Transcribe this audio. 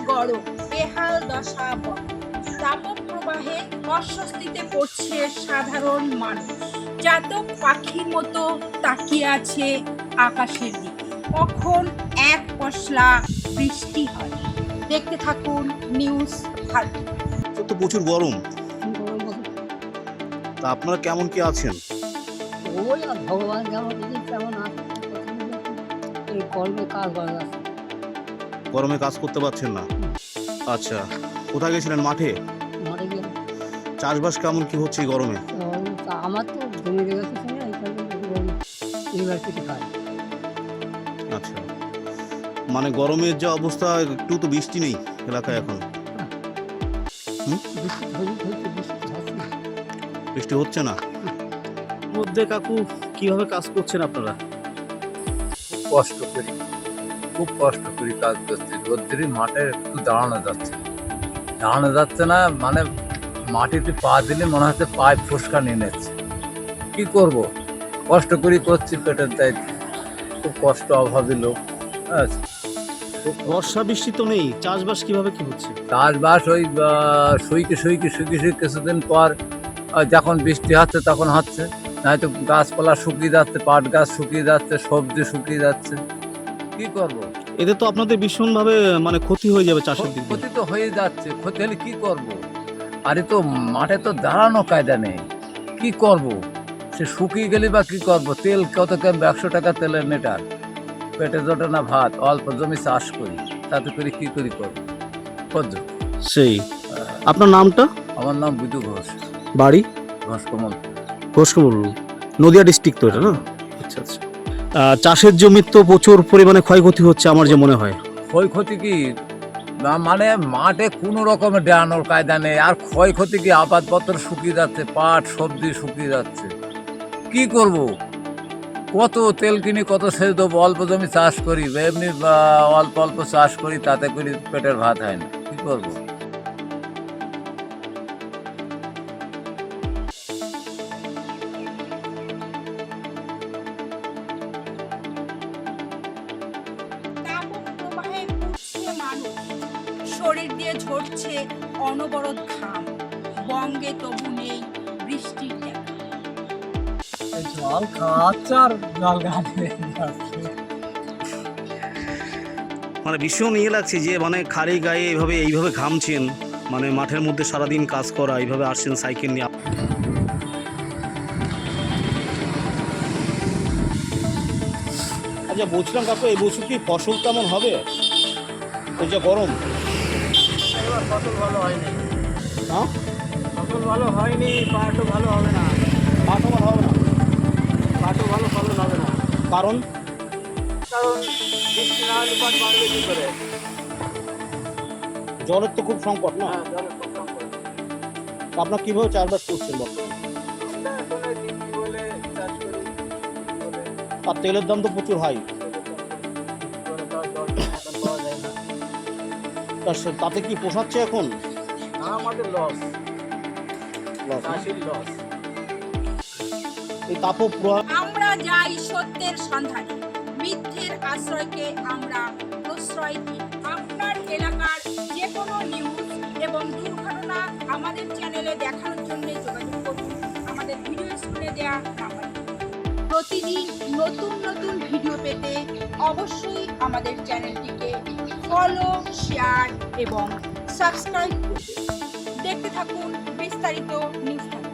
গরম, বেহাল দশা বন, তাপপ্রবাহে অস্বস্তিতে পড়ছে সাধারণ মানুষ। চাতক পাখির মতো তাকিয়ে আছে আকাশের দিকে, কখন এক পশলা বৃষ্টি হয়। দেখতে থাকুন নিউজ ভারতী। তো প্রচুর গরম, তা আপনারা কেমন কি আছেন? ওই আর ভগবান যেমন দিয়েছে তেমন আছে। এই গরমে কাজ করা যাচ্ছে না। গরমে কাজ করতে পারছেন না? আচ্ছা, কোথায় গেছিলেন? মাঠে? মাঠে গিয়ে চাষবাস কেমন কি হচ্ছে এই গরমে? আমার তো জমি লেগেছে সঙ্গে এইবার কিছু খাই। আচ্ছা, মানে গরমের যে অবস্থা, একটু তো বৃষ্টি নেই এলাকায় এখন। বৃষ্টি হচ্ছে না মধ্যে। কাকু, কিভাবে কাজ করছেন আপনারা? খুব কষ্ট করি কাজ করছি। রোদ্রের মাঠে একটু দাঁড়ানো যাচ্ছে না। মানে মাটিতে পা দিলে মনে হচ্ছে পায়ে ফুসকা নিয়ে নিচ্ছে। কি করব, কষ্ট করি করছি পেটের দায়িত্ব। খুব কষ্ট, অভাবী লোক। বর্ষা বৃষ্টি তো নেই, চাষবাস কিভাবে কি হচ্ছে? চাষবাস ওই শুইকে কিছুদিন পর যখন বৃষ্টি হচ্ছে তখন হচ্ছে, নয়তো গাছপালা শুকিয়ে যাচ্ছে, পাট গাছ শুকিয়ে যাচ্ছে, সবজি শুকিয়ে যাচ্ছে। কি করব? এতে তো আপনাদের ভীষণভাবে মানে ক্ষতি হয়ে যাবে চাষের দিক দিয়ে। ক্ষতি তো হয়ে যাচ্ছে। ক্ষতি হলে কি করব? আরে তো মাঠে তো দাঁড়ানো কায়দা নেই। কি করব? সে শুকিয়ে গেলে বা কি করব? তেল কত কেন 100 টাকা তেলের লিটার। পেটে জোটে না ভাত। অল্প জমি চাষ করি, তাতে করে কি করি করব? সেই আপনার নামটা? আমার নাম বিদু ঘোষ, বাড়ি? ঘোষকমল। ঘোষকমল, নদিয়া ডিস্ট্রিক্ট তো এটা না? আচ্ছা আচ্ছা। চাষের জমির তো প্রচুর পরিমাণে ক্ষয়ক্ষতি হচ্ছে আমার যে মনে হয়। ক্ষয়ক্ষতি কি, মানে মাঠে কোনো রকমের ডেরানোর কায়দা নেই। আর ক্ষয়ক্ষতি কি, আবাদপত্র শুকিয়ে যাচ্ছে, পাট সবজি শুকিয়ে যাচ্ছে। কি করব? কত তেল কিনি, কত সেচ দেবো? অল্প জমি চাষ করি, এমনি অল্প অল্প চাষ করি, তাতে করে পেটের ভাত হয় না। কি করব? তাপপ্রবাহে পুড়ছে মানুষ, শরীর দিয়ে ঝরছে অনবরত ঘাম। বঙ্গে তবু নেই বৃষ্টির দেখা। জল খাওয়াচ্ছে আর জল গাছে মানে ভীষণ ইয়ে লাগছে যে মানে খালি গায়ে এইভাবে ঘামছেন, মানে মাঠের মধ্যে সারাদিন কাজ করা, এইভাবে আসছেন সাইকেল নিয়ে। আচ্ছা, বলছিলাম কাকু, এই বছর কি ফসল কেমন হবে? এই যে গরম। এবার ফসল ভালো হয়নি। হ্যাঁ, ফসল ভালো হয়নি, পাটও ভালো হবে না। পাটও ভালো হবে না। পাটও ভালো ফলন হবে না। কারণ কারণ বৃষ্টি না হলে পাট বাড়বে কি করে? জলের তো খুব সংকট না? হ্যাঁ, জলের খুব সংকট। আপনার কিভাবে চাষবাস করছেন বর্তমানে? আমরা এখন ওই বৃষ্টি বলে চাষ করি, বলে আর তেলের দাম তো প্রচুর হাই। পাওয়া যায় না। তাতে কি পোষাচ্ছে এখন? আমাদের লস, চাষির লস। এই তাপপ্রবাহ আমরা যাই সত্যের সন্ধানে, মিথ্যের আশ্রয়কে আমরা প্রশ্রয় দিই। আপনার এলাকার যে কোনো নিউজ এবং দুর্ঘটনা আমাদের চ্যানেলে দেখানোর জন্য যোগাযোগ করুন আমাদের ভিডিও স্ক্রিনে দেওয়া নাম্বারে। প্রতিদিন নতুন নতুন ভিডিও পেতে অবশ্যই আমাদের চ্যানেলটিকে ফলো, শেয়ার এবং সাবস্ক্রাইব করুন। দেখতে থাকুন বিস্তারিত নিউজ।